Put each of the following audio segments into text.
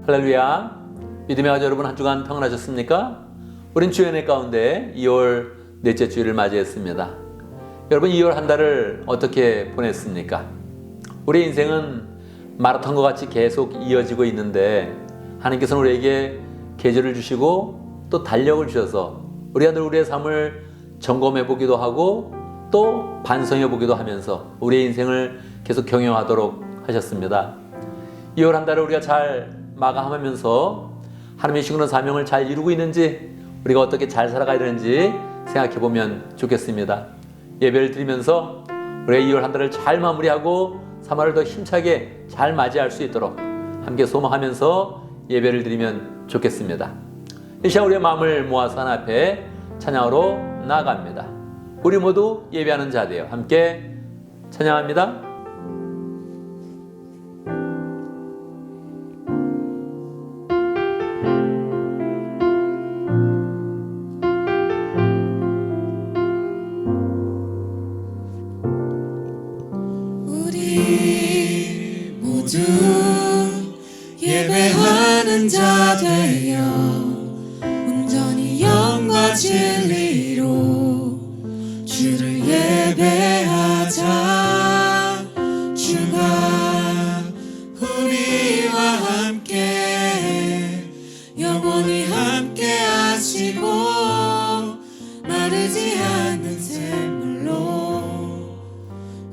할렐루야. 믿음의 가족 여러분, 한 주간 평안하셨습니까? 우린 주의 은혜 가운데 2월 넷째 주일을 맞이했습니다. 여러분, 2월 한 달을 어떻게 보냈습니까? 우리 인생은 마라톤과 같이 계속 이어지고 있는데 하나님께서는 우리에게 계절을 주시고 또 달력을 주셔서 우리가 늘 우리의 삶을 점검해 보기도 하고 또 반성해 보기도 하면서 우리의 인생을 계속 경영하도록 하셨습니다. 2월 한 달을 우리가 잘 마감하면서 하나님의 주시는 사명을 잘 이루고 있는지, 우리가 어떻게 잘 살아가야 되는지 생각해 보면 좋겠습니다. 예배를 드리면서 우리가 2월 한 달을 잘 마무리하고 3월을 더 힘차게 잘 맞이할 수 있도록 함께 소망하면서 예배를 드리면 좋겠습니다. 이 시간 우리의 마음을 모아서 하나님 앞에 찬양으로 나아갑니다. 우리 모두 예배하는 자 되어 함께 찬양합니다. 우리 모두 예배하는 자 되어 온전히 영과 진리로 주를 예배하자. 주가 우리와 함께 영원히 함께 하시고 마르지 않는 샘물로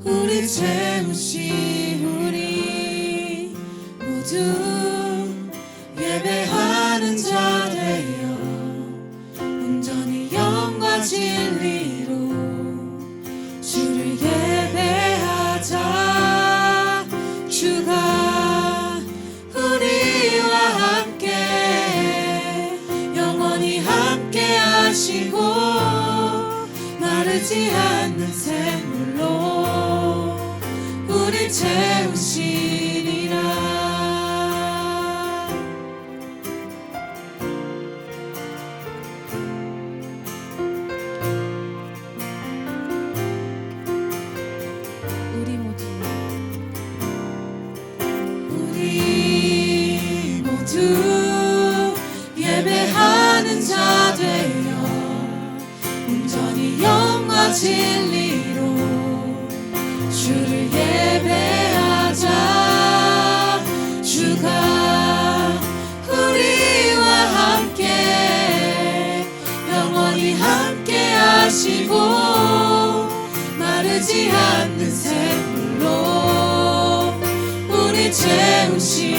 우리 채우시. 우리 모두 예배하는 자 되어 온전히 영과 진리로 주를 예배하자. 주가 우리와 함께 영원히 함께 하시고 마르지 않는 샘물로 우리 채우시리라. 우리 모두 예배하는 자 되어 온전히 영과 진리로 주를 예배하자. 주가 우리와 함께 영원히 함께 하시고 마르지 않는 샘물로 우리 채우신.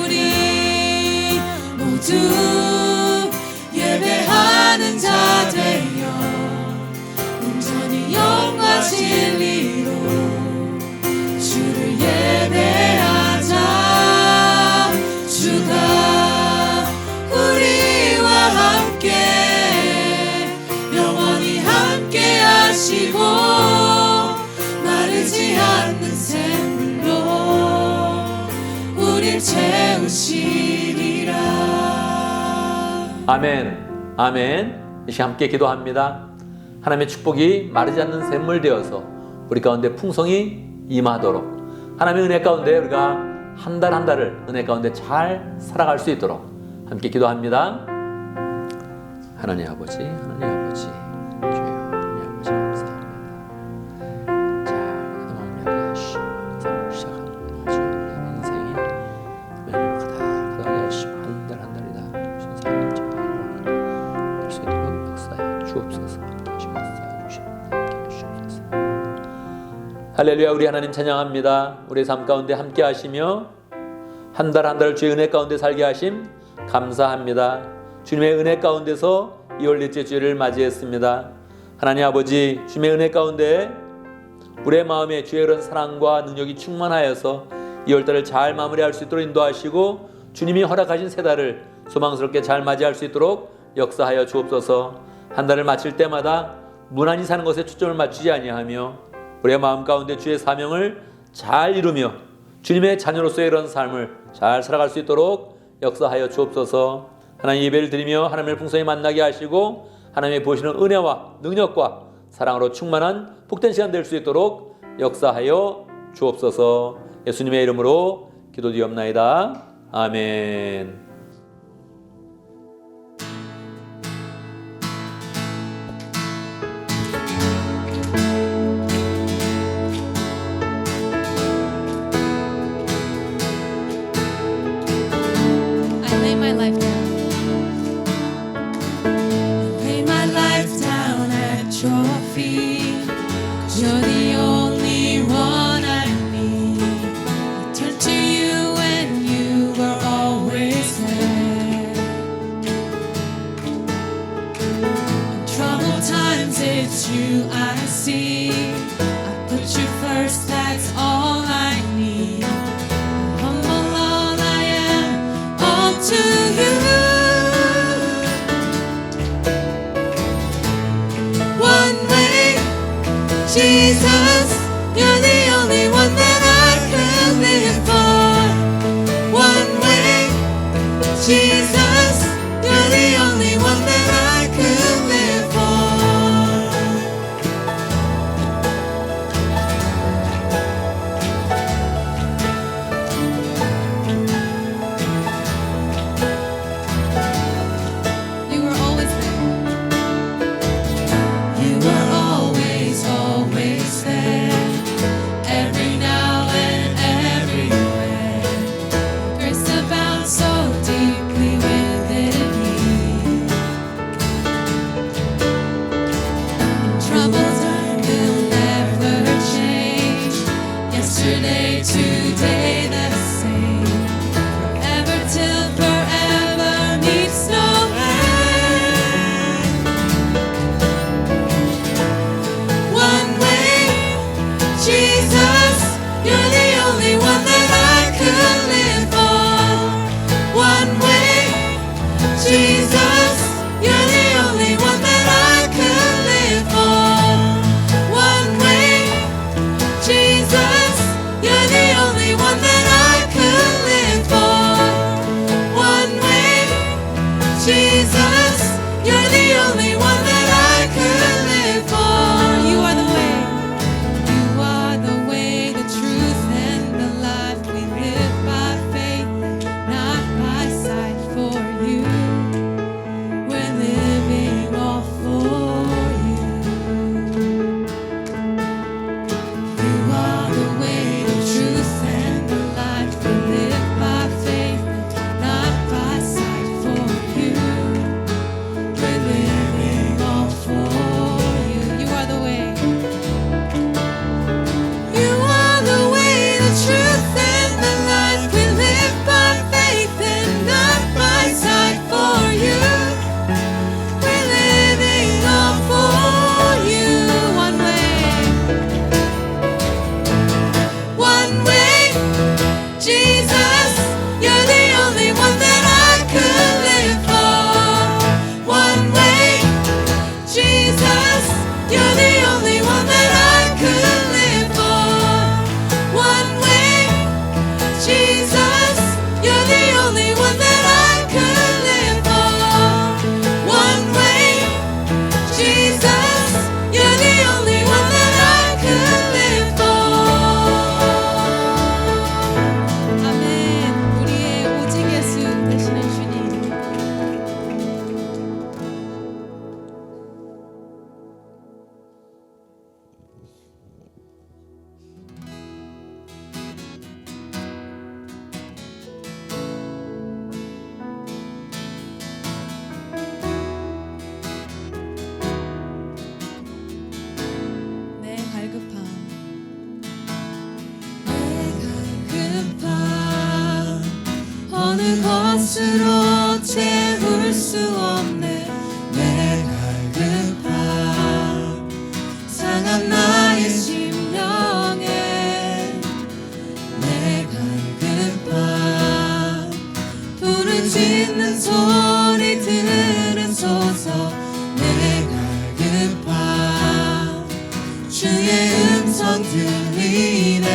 우리 모두 예배하는 자 되어 온전히 영과 진리로 주를 예배하자. 주가 우리와 함께 영원히 함께 하시고 마르지 않는 샘물로 우릴 채우시리라. 아멘, 아멘. 이 시간 함께 기도합니다. 하나님의 축복이 마르지 않는 샘물 되어서 우리 가운데 풍성이 임하도록, 하나님의 은혜 가운데 우리가 한 달 한 달을 은혜 가운데 잘 살아갈 수 있도록 함께 기도합니다. 하나님 아버지, 하나님 아버지, 주여, 하나님 아버지 감사합니다. 자, 우리도 마무리하게 하시고 삶을 시작합니다. 주여, 우리의 인생이 은혜를 가득하게 하시고 한 달 한 달이다 주신 삶을 잘 할 수 있도록 역사에 주옵소서. 함께 하시옵소서. 할렐루야. 우리 하나님 찬양합니다. 우리의 삶 가운데 함께 하시며 한 달 한 달 주의 은혜 가운데 살게 하심 감사합니다. 주님의 은혜 가운데서 2월 넷째 주일을 맞이했습니다. 하나님 아버지, 주님의 은혜 가운데 우리의 마음에 주의 그런 사랑과 능력이 충만하여서 2월 달을 잘 마무리할 수 있도록 인도하시고 주님이 허락하신 새 달을 소망스럽게 잘 맞이할 수 있도록 역사하여 주옵소서. 한 달을 마칠 때마다 무난히 사는 것에 초점을 맞추지 아니하며 우리의 마음 가운데 주의 사명을 잘 이루며 주님의 자녀로서의 이런 삶을 잘 살아갈 수 있도록 역사하여 주옵소서. 하나님, 예배를 드리며 하나님을 풍성히 만나게 하시고 하나님의 보시는 은혜와 능력과 사랑으로 충만한 복된 시간 될 수 있도록 역사하여 주옵소서. 예수님의 이름으로 기도드리옵나이다. 아멘. I lay my life down. Lay my life down at your feet. 'Cause you're the only one I need. I turn to you when you were always there. In troubled times, it's you I see. I put you first, that's all I need. Humble all I am, all to you. One way, Jesus, you're the only one that I could live for. One way, Jesus, you're the only one that I could live for. You were always there. You were always, always there. Every now and everywhere. Grace abounds So deeply within me. Troubled time will never change. Yesterday, today, the same. Forever till forever meets no end. One way, Jesus, you're the only one that I could live for. One way, Jesus, you're the only one that I could live for. One way, Jesus, you're the only one that I could live for. One way, Jesus, you're the only one that I could live for. You are the way. You are the way, the truth, and the life. We live by faith, not by sight. For you, we're living all for you. You are the way, the truth, and the life. We live by faith, not by sight. For you, we're living all for you. You are the way. You are the way, the truth, and the life. We live by faith and not by sight. For you, we're living all for you. One way, Jesus, you're the only one that I could live for. One way, Jesus, you're the only one that I could live for. One way, Jesus, you're the only one that I could live for. One way, Jesus, you're the only one that I could live for. 아멘. 우리의 오직 예수 되시는 주님. 내 갈급함. 급한 어느 것으로 채울 수 없네. 내 갈급한 상한 나의 심령에. 내 갈급한 부르짖는 소리 들으소서. 내 갈급한 주의 음성 들리네.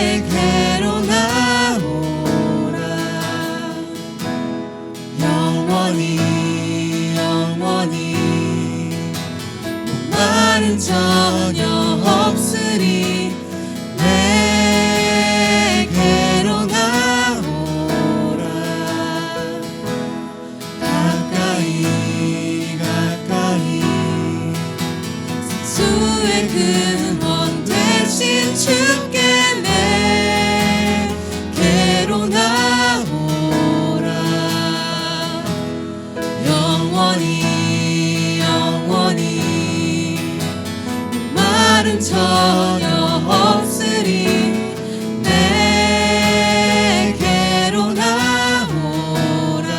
내게로 나오라. 영원히 영원히 목마른 전혀 없으리. 근원 되신 주께 내게로 나오라. 영원히 영원히 말은 전혀 없으리. 내게로 나오라.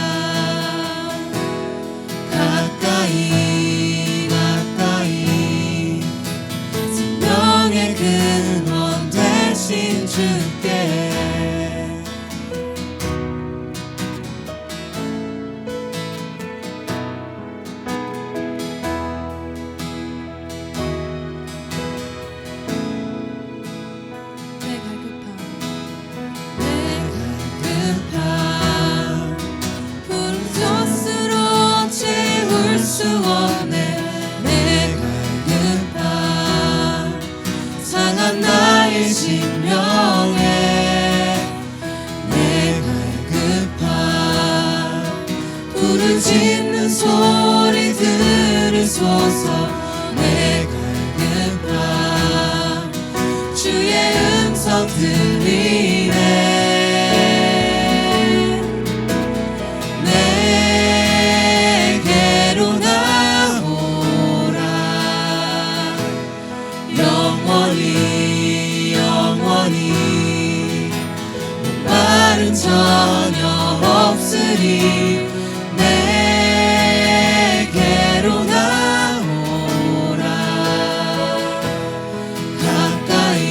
가까이 가까이 생명의 근원 되신 주께 짖는 소리 들으소서. 내 갈급함 주의 음성 들리네. 내게로 나오라. 영원히 영원히 목마른 전혀 없으리. 내게로 나오라. 가까이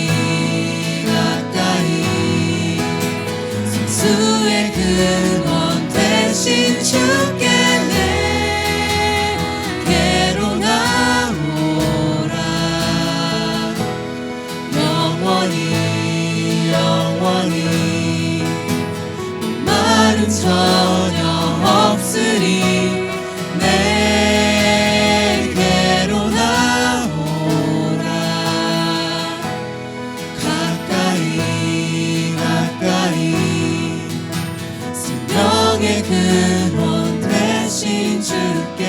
가까이 생수의 근원 되신 주께 내게로 나오라. 영원히 영원히 말은 전혀 없으리. 내게로 나오라. 가까이 가까이 생명의 근원 되신 주께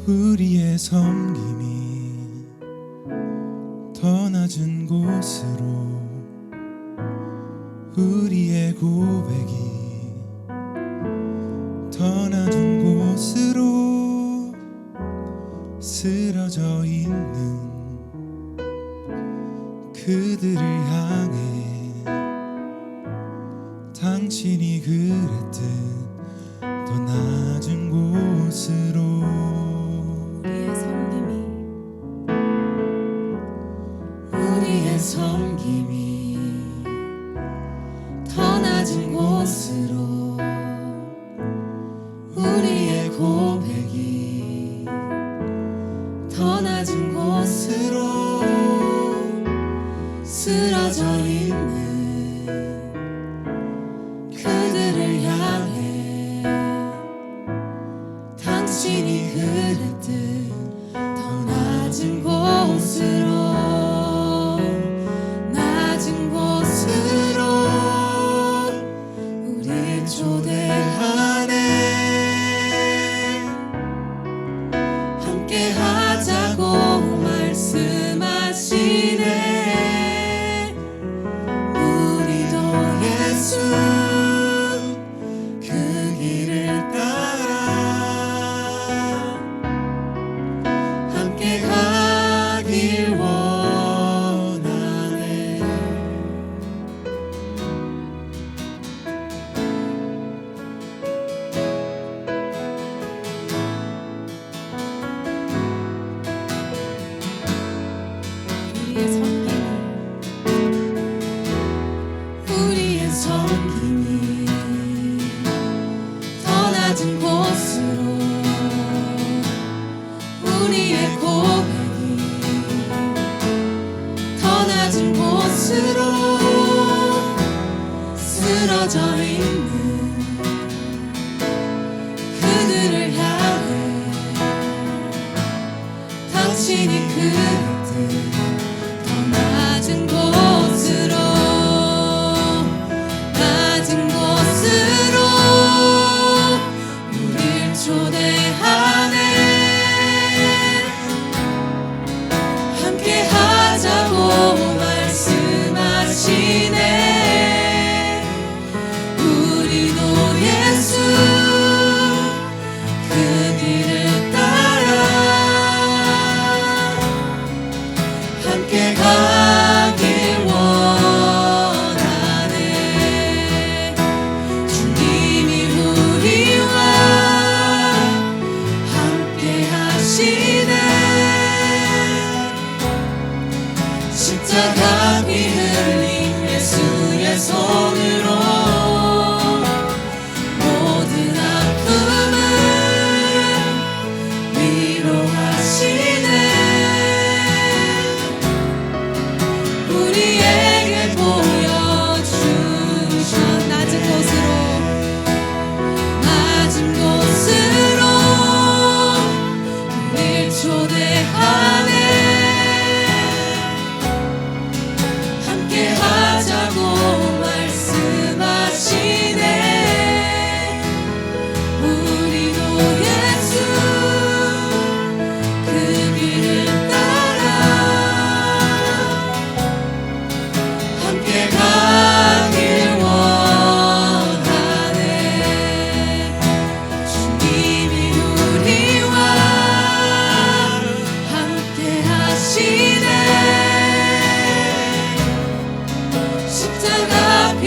우리의 섬김이 더 낮은 곳으로, 우리의 고백이 더 낮은 곳으로 쓰러져 있는 그들을 향해 당신이 그랬듯 더 낮은 곳으로 우리의 섬김이 더 낮은 곳으로, 우리의 고백이 더 낮은 곳으로 쓰러져 있는 그들을 향해 당신이 그랬듯 더 낮은 곳으로 우리 초대하네. 함께 하자고 말씀하시네. 우리도 예수 그 길을 따라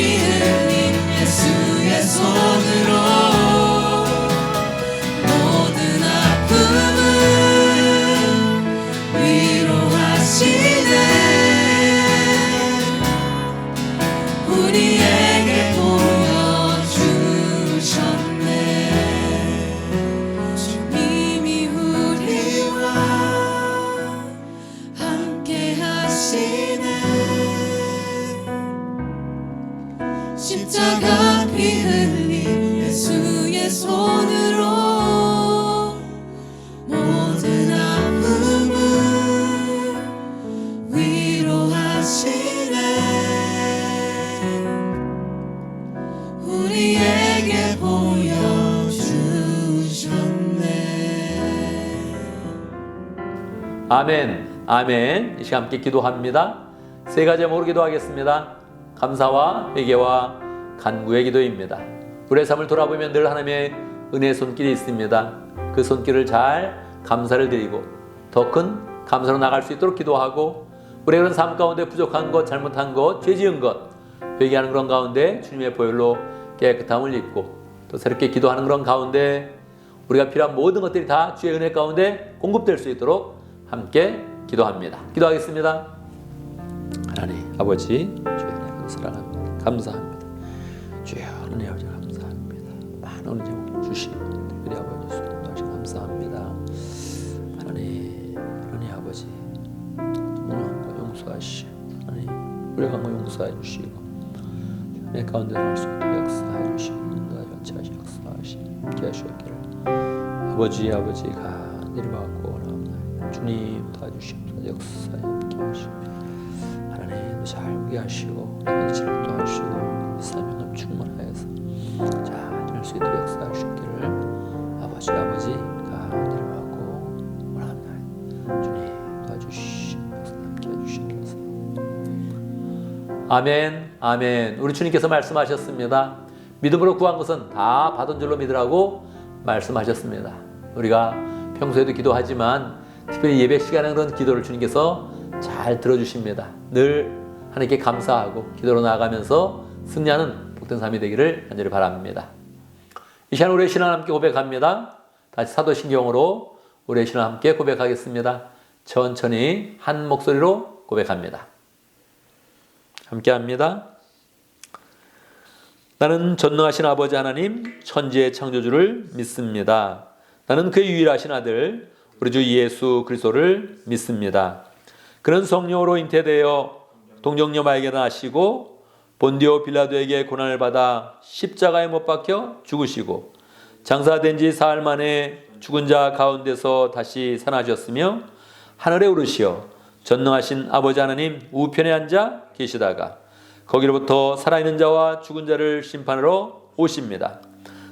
피 흘린 예수의 손으로 모든 아픔을 위로하시네. 우리에게 보여주셨네. 주님이 우리와 함께 하시네. 십자가 피 흘린 예수의 손으로 모든 아픔을 위로하시네. 우리에게 보여주셨네. 아멘, 아멘. 이 시간 함께 기도합니다. 세 가지 제목으로 기도하겠습니다. 감사와 회개와 간구의 기도입니다. 우리의 삶을 돌아보면 늘 하나님의 은혜의 손길이 있습니다. 그 손길을 잘 감사를 드리고 더 큰 감사로 나갈 수 있도록 기도하고, 우리의 그런 삶 가운데 부족한 것, 잘못한 것, 죄 지은 것 회개하는 그런 가운데 주님의 보혈로 깨끗함을 입고, 또 새롭게 기도하는 그런 가운데 우리가 필요한 모든 것들이 다 주의 은혜 가운데 공급될 수 있도록 함께 기도합니다. 기도하겠습니다. 하나님 아버지, 주의 은혜 사랑합니다. 감사합니다. 주여 은혜 아버지 감사합니다. 많은 은혜 주시고 우리 아버지 수고하시 감사합니다. 하나님 은혜 아버지 무능한 거 용서하시고, 하나님 불행한 거 용서해 주시고, 내 가운데 날 수 있도록 역사해 주시고, 인도하 전체하시 역사하시 함께 하시옵기를 아버지가 내려받고 원합니다. 주님 도와주시옵소서. 역사에 함께 하시고, 하나님 잘 오게 하시고, 내가 지를 도와주시고, 사명을 충만하여서 잘 이룰 수 있도록 역사하시기를 아버지가 내려받고 원합니다. 주님 도와주시고 역사 함께 해주시옵소서. 아멘, 아멘. 우리 주님께서 말씀하셨습니다. 믿음으로 구한 것은 다 받은 줄로 믿으라고 말씀하셨습니다. 우리가 평소에도 기도하지만 특별히 예배 시간에 그런 기도를 주님께서 잘 들어주십니다. 늘 하나님께 감사하고 기도로 나아가면서 승리하는 복된 삶이 되기를 간절히 바랍니다. 이 시간 우리의 신앙을 함께 고백합니다. 다시 사도신경으로 우리의 신앙을 함께 고백하겠습니다. 천천히 한 목소리로 고백합니다. 함께 합니다. 나는 전능하신 아버지 하나님, 천지의 창조주를 믿습니다. 나는 그의 유일하신 아들 우리 주 예수 그리스도를 믿습니다. 그는 성령으로 잉태되어 동정녀 마에게 나시고 본디오 빌라도에게 고난을 받아 십자가에 못 박혀 죽으시고 장사된 지 사흘 만에 죽은 자 가운데서 다시 살아나셨으며 하늘에 오르시어 전능하신 아버지 하나님 우편에 앉아 계시다가 거기로부터 살아있는 자와 죽은 자를 심판하러 오십니다.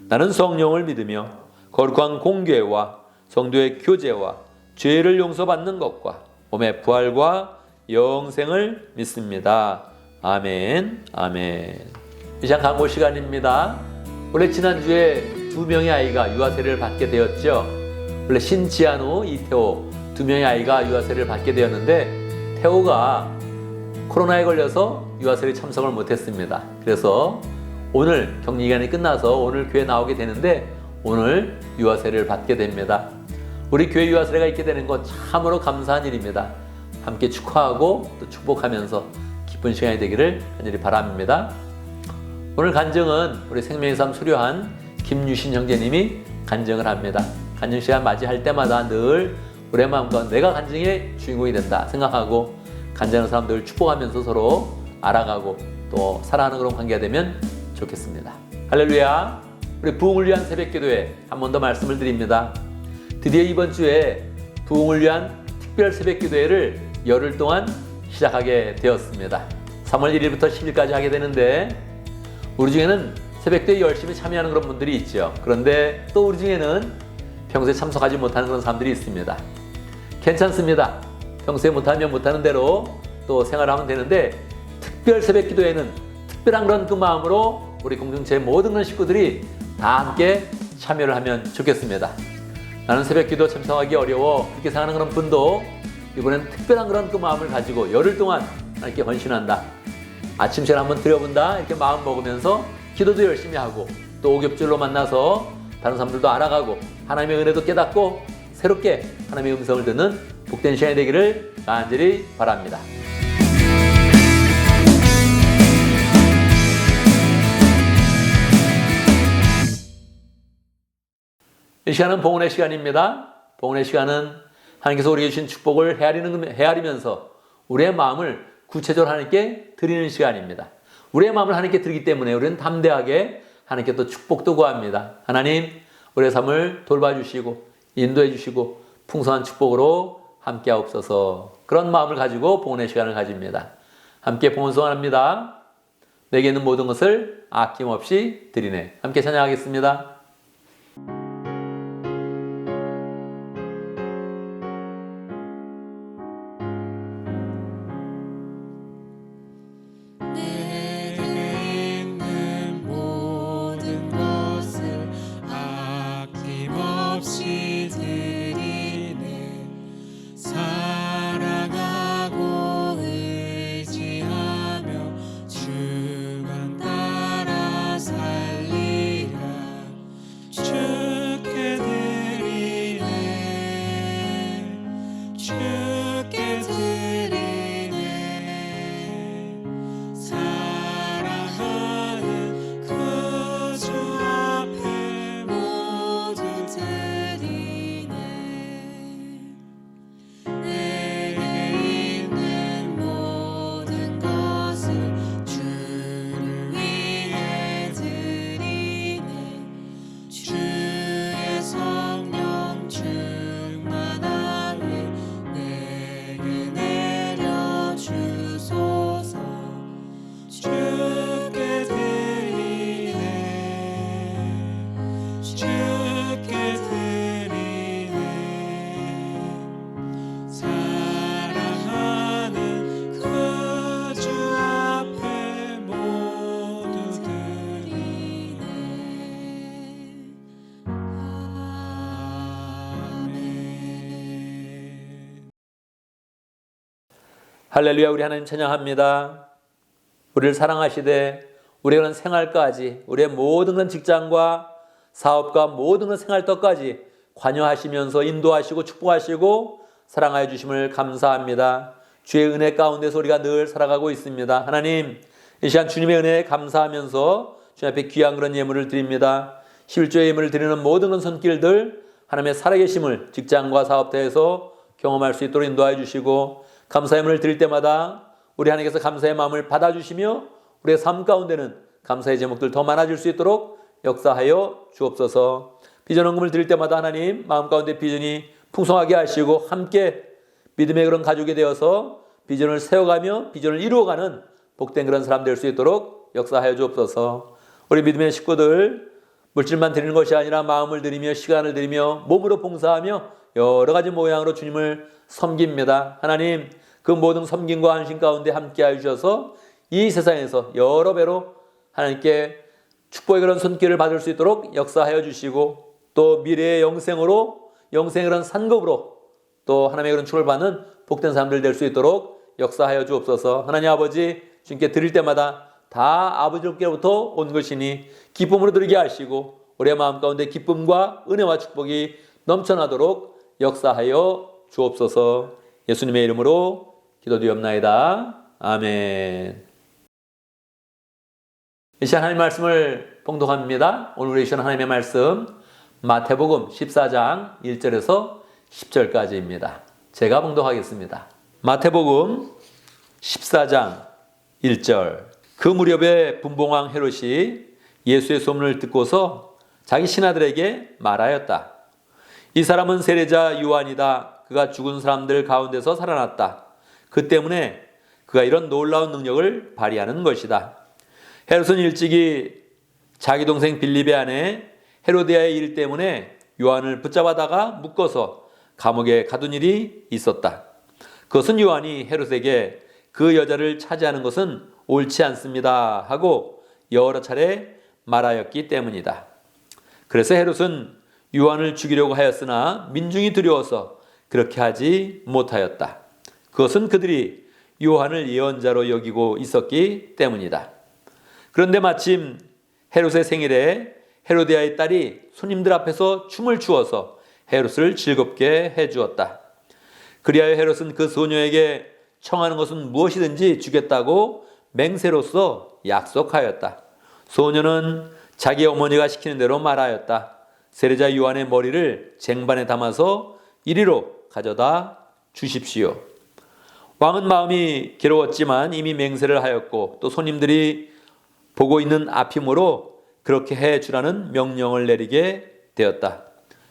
나는 성령을 믿으며 거룩한 공교회와 성도의 교제와 죄를 용서받는 것과 몸의 부활과 영생을 믿습니다. 아멘, 아멘. 이 시간 강고 시간입니다. 원래 지난주에 2명의 아이가 유아세례를 받게 되었죠. 원래 신지한우, 이태호 2명의 아이가 유아세례를 받게 되었는데 태호가 코로나에 걸려서 유아세례 참석을 못했습니다. 그래서 오늘 격리기간이 끝나서 오늘 교회 나오게 되는데 오늘 유아세례를 받게 됩니다. 우리 교회 유아세례가 있게 되는 것 참으로 감사한 일입니다. 함께 축하하고 또 축복하면서 기쁜 시간이 되기를 간절히 바랍니다. 오늘 간증은 우리 생명의 삶 수료한 김유신 형제님이 간증을 합니다. 간증 시간 맞이할 때마다 늘 우리의 마음과 내가 간증의 주인공이 된다 생각하고 간증하는 사람들 축복하면서 서로 알아가고 또 사랑하는 그런 관계가 되면 좋겠습니다. 할렐루야. 우리 부흥을 위한 새벽기도회 한 번 더 말씀을 드립니다. 드디어 이번 주에 부흥을 위한 특별 새벽기도회를 열흘 동안 시작하게 되었습니다. 3월 1일부터 10일까지 하게 되는데 우리 중에는 새벽기도에 열심히 참여하는 그런 분들이 있죠. 그런데 또 우리 중에는 평소에 참석하지 못하는 그런 사람들이 있습니다. 괜찮습니다. 평소에 못하면 못하는 대로 또 생활하면 되는데 특별 새벽기도회는 특별한 그런 그 마음으로 우리 공동체의 모든 그런 식구들이 다 함께 참여를 하면 좋겠습니다. 나는 새벽기도 참석하기 어려워 그렇게 생각하는 그런 분도 이번엔 특별한 그런 그 마음을 가지고 열흘 동안 하나님께 헌신한다. 아침 시간 한번 드려본다 이렇게 마음 먹으면서 기도도 열심히 하고 또 오겹줄로 만나서 다른 사람들도 알아가고 하나님의 은혜도 깨닫고 새롭게 하나님의 음성을 듣는 복된 시간이 되기를 간절히 바랍니다. 이 시간은 봉헌의 시간입니다. 봉헌의 시간은 하나님께서 우리에게 주신 축복을 헤아리면서 우리의 마음을 구체적으로 하나님께 드리는 시간입니다. 우리의 마음을 하나님께 드리기 때문에 우리는 담대하게 하나님께 또 축복도 구합니다. 하나님, 우리의 삶을 돌봐주시고 인도해 주시고 풍성한 축복으로 함께하옵소서. 그런 마음을 가지고 봉헌의 시간을 가집니다. 함께 봉헌 소원합니다. 내게 있는 모든 것을 아낌없이 드리네. 함께 찬양하겠습니다. 내게 있는 모든 것을 아낌없이 드리네. 사랑하고 의지하며 주만 따라 살리라. 주께 드리네. 주께 드리네. 사랑하는 그 주 앞에 모두 드리네. 내게 있는 모든 것을 주를 위해 드리네. 주의 성령 충만하게 내게 내려주소서. 주께 드리네. 주께 드리네. 사랑하는 그 주 앞에 모두 드리네. 아멘. 할렐루야. 우리 하나님 찬양합니다. 우리를 사랑하시되 우리의 그런 생활까지 우리의 모든 그런 직장과 사업과 모든 그런 생활터까지 관여하시면서 인도하시고 축복하시고 사랑하여 주심을 감사합니다. 주의 은혜 가운데서 우리가 늘 살아가고 있습니다. 하나님, 이 시간 주님의 은혜에 감사하면서 주님 앞에 귀한 그런 예물을 드립니다. 11조의 예물을 드리는 모든 그런 손길들 하나님의 살아계심을 직장과 사업터에서 경험할 수 있도록 인도하여 주시고 감사의 예물을 드릴 때마다 우리 하나님께서 감사의 마음을 받아주시며 우리의 삶 가운데는 감사의 제목들 더 많아질 수 있도록 역사하여 주옵소서. 비전 헌금을 드릴 때마다 하나님 마음 가운데 비전이 풍성하게 하시고 함께 믿음의 그런 가족이 되어서 비전을 세워가며 비전을 이루어가는 복된 그런 사람 될 수 있도록 역사하여 주옵소서. 우리 믿음의 식구들 물질만 드리는 것이 아니라 마음을 드리며 시간을 드리며 몸으로 봉사하며 여러 가지 모양으로 주님을 섬깁니다. 하나님, 그 모든 섬김과 안심 가운데 함께하여 주셔서 이 세상에서 여러 배로 하나님께 축복의 그런 손길을 받을 수 있도록 역사하여 주시고 또 미래의 영생으로 영생의 그런 산급으로 또 하나님의 그런 축을 받는 복된 사람들 될 수 있도록 역사하여 주옵소서. 하나님 아버지, 주님께 드릴 때마다 다 아버지께로부터 온 것이니 기쁨으로 드리게 하시고 우리의 마음 가운데 기쁨과 은혜와 축복이 넘쳐나도록 역사하여 주옵소서. 예수님의 이름으로 기도드리옵나이다. 아멘. 이 시간 하나님의 말씀을 봉독합니다. 오늘 우리 시간 하나님의 말씀 마태복음 14장 1절에서 10절까지입니다. 제가 봉독하겠습니다. 마태복음 14장 1절. 그 무렵에 분봉왕 헤롯이 예수의 소문을 듣고서 자기 신하들에게 말하였다. 이 사람은 세례자 요한이다. 그가 죽은 사람들 가운데서 살아났다. 그 때문에 그가 이런 놀라운 능력을 발휘하는 것이다. 헤롯은 일찍이 자기 동생 빌립의 아내 헤로디아의 일 때문에 요한을 붙잡아다가 묶어서 감옥에 가둔 일이 있었다. 그것은 요한이 헤롯에게 그 여자를 차지하는 것은 옳지 않습니다 하고 여러 차례 말하였기 때문이다. 그래서 헤롯은 요한을 죽이려고 하였으나 민중이 두려워서 그렇게 하지 못하였다. 그것은 그들이 요한을 예언자로 여기고 있었기 때문이다. 그런데 마침 헤롯의 생일에 헤로디아의 딸이 손님들 앞에서 춤을 추어서 헤롯을 즐겁게 해주었다. 그리하여 헤롯은 그 소녀에게 청하는 것은 무엇이든지 주겠다고 맹세로서 약속하였다. 소녀는 자기 어머니가 시키는 대로 말하였다. 세례자 요한의 머리를 쟁반에 담아서 이리로 가져다 주십시오. 왕은 마음이 괴로웠지만 이미 맹세를 하였고 또 손님들이 보고 있는 앞이므로 그렇게 해주라는 명령을 내리게 되었다.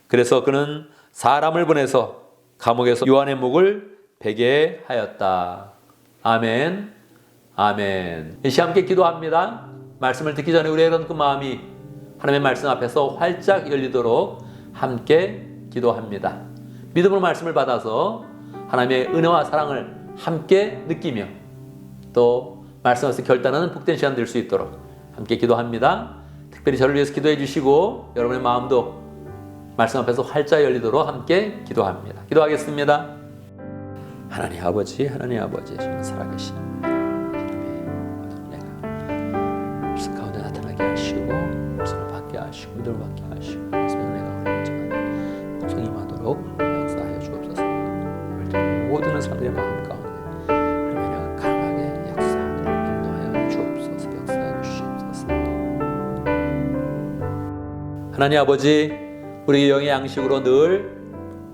그래서 그는 사람을 보내서 감옥에서 요한의 목을 베게 하였다. 아멘, 아멘. 이 시간 함께 기도합니다. 말씀을 듣기 전에 우리의 그 마음이 하나님의 말씀 앞에서 활짝 열리도록 함께 기도합니다. 믿음으로 말씀을 받아서 하나님의 은혜와 사랑을 함께 느끼며 또 말씀에서 결단하는 복된 시간 될 수 있도록 함께 기도합니다. 특별히 저를 위해서 기도해 주시고 여러분의 마음도 말씀 앞에서 활짝 열리도록 함께 기도합니다. 기도하겠습니다. 하나님 아버지, 하나님 아버지, 지금 살아계신 은혜가 말씀 가운데 나타나게 하시고 말씀을 받게 하시고 믿음을 받게 하시고 말씀의 은혜가 흘러지만 복성이 임하도록 역사하여 주옵소서. 모든 사람들의 마음 가운데 하나님의 은혜가 강하게 역사하도록 인도하여 주옵소서. 역사하여 주옵소서. 하나님 아버지, 우리 영의 양식으로 늘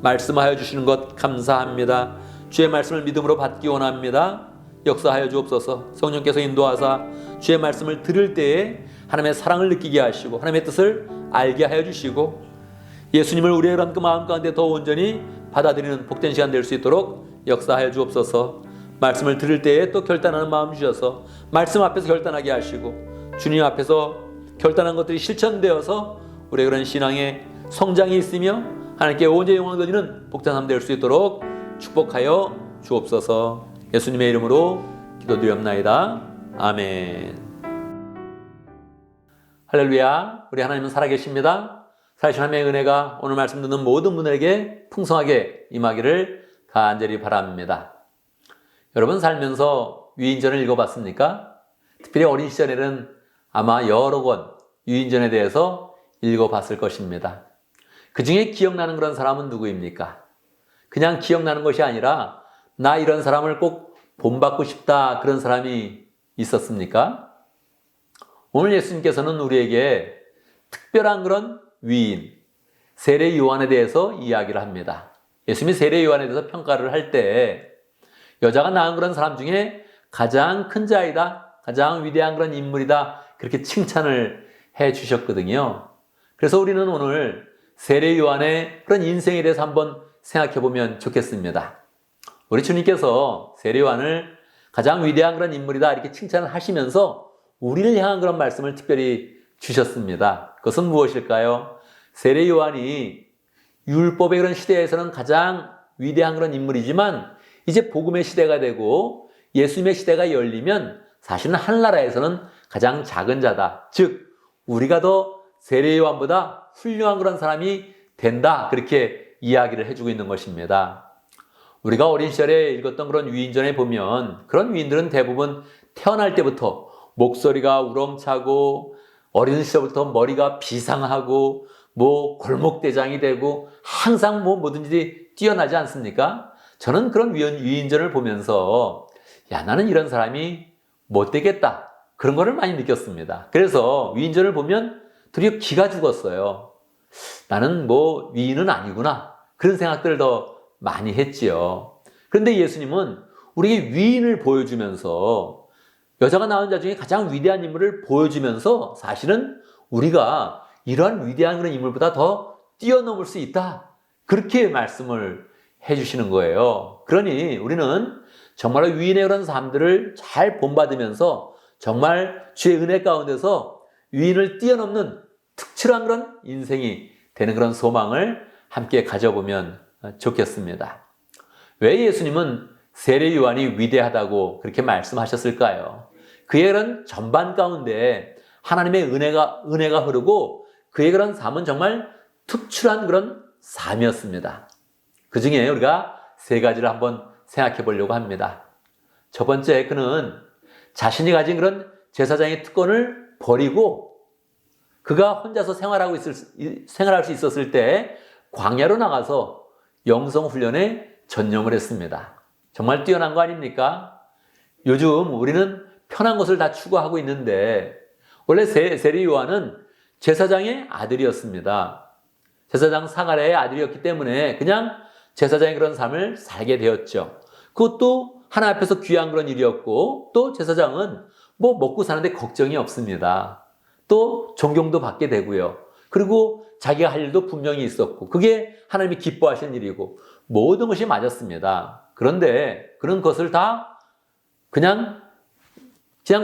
말씀하여 주시는 것 감사합니다. 주의 말씀을 믿음으로 받기 원합니다. 역사하여 주옵소서. 성령께서 인도하사 주의 말씀을 들을 때에 하나님의 사랑을 느끼게 하시고 하나님의 뜻을 알게 하여 주시고 예수님을 우리의 그 마음 가운데 더 온전히 받아들이는 복된 시간 될 수 있도록 역사하여 주옵소서. 말씀을 들을 때에 또 결단하는 마음 주셔서 말씀 앞에서 결단하게 하시고 주님 앞에서 결단한 것들이 실천되어서 우리의 그런 신앙의 성장이 있으며 하나님께 온전히 영광 돌리는 복된 삶 될 수 있도록 축복하여 주옵소서. 예수님의 이름으로 기도드리옵나이다. 아멘. 할렐루야. 우리 하나님은 살아계십니다. 살아계신 하나님의 은혜가 오늘 말씀 듣는 모든 분에게 풍성하게 임하기를 간절히 바랍니다. 여러분 살면서 유인전을 읽어봤습니까? 특별히 어린 시절에는 아마 여러 권 유인전에 대해서 읽어봤을 것입니다. 그 중에 기억나는 그런 사람은 누구입니까? 그냥 기억나는 것이 아니라 나 이런 사람을 꼭 본받고 싶다 그런 사람이 있었습니까? 오늘 예수님께서는 우리에게 특별한 그런 위인, 세례 요한에 대해서 이야기를 합니다. 예수님이 세례 요한에 대해서 평가를 할 때 여자가 낳은 그런 사람 중에 가장 큰 자이다, 가장 위대한 그런 인물이다 그렇게 칭찬을 해 주셨거든요. 그래서 우리는 오늘 세례 요한의 그런 인생에 대해서 한번 생각해 보면 좋겠습니다. 우리 주님께서 세례 요한을 가장 위대한 그런 인물이다 이렇게 칭찬을 하시면서 우리를 향한 그런 말씀을 특별히 주셨습니다. 그것은 무엇일까요? 세례 요한이 율법의 그런 시대에서는 가장 위대한 그런 인물이지만 이제 복음의 시대가 되고 예수님의 시대가 열리면 사실은 하늘나라에서는 가장 작은 자다. 즉 우리가 더 세례 요한보다 훌륭한 그런 사람이 된다. 그렇게 이야기를 해주고 있는 것입니다. 우리가 어린 시절에 읽었던 그런 위인전에 보면 그런 위인들은 대부분 태어날 때부터 목소리가 우렁차고 어린 시절부터 머리가 비상하고 골목대장이 되고 항상 뭐든지 뛰어나지 않습니까? 저는 그런 위인전을 보면서 나는 이런 사람이 못 되겠다. 그런 거를 많이 느꼈습니다. 그래서 위인전을 보면 드디어 기가 죽었어요. 나는 위인은 아니구나. 그런 생각들을 더 많이 했지요. 그런데 예수님은 우리에게 위인을 보여주면서 여자가 낳은 자 중에 가장 위대한 인물을 보여주면서 사실은 우리가 이러한 위대한 그런 인물보다 더 뛰어넘을 수 있다. 그렇게 말씀을 해주시는 거예요. 그러니 우리는 정말 위인의 그런 삶들을 잘 본받으면서 정말 주의 은혜 가운데서 위인을 뛰어넘는 특출한 그런 인생이 되는 그런 소망을 함께 가져보면 좋겠습니다. 왜 예수님은 세례 요한이 위대하다고 그렇게 말씀하셨을까요? 그의 그런 전반 가운데 하나님의 은혜가 흐르고 그의 그런 삶은 정말 특출한 그런 삶이었습니다. 그 중에 우리가 세 가지를 한번 생각해 보려고 합니다. 첫 번째, 그는 자신이 가진 그런 제사장의 특권을 버리고 그가 혼자서 생활할 수 있었을 때 광야로 나가서 영성 훈련에 전념을 했습니다. 정말 뛰어난 거 아닙니까? 요즘 우리는 편한 것을 다 추구하고 있는데 원래 세리 요한은 제사장의 아들이었습니다. 제사장 사가랴의 아들이었기 때문에 그냥 제사장의 그런 삶을 살게 되었죠. 그것도 하나님 앞에서 귀한 그런 일이었고 또 제사장은 뭐 먹고 사는데 걱정이 없습니다. 또 존경도 받게 되고요. 그리고 자기가 할 일도 분명히 있었고 그게 하나님이 기뻐하시는 일이고 모든 것이 맞았습니다. 그런데 그런 것을 다 그냥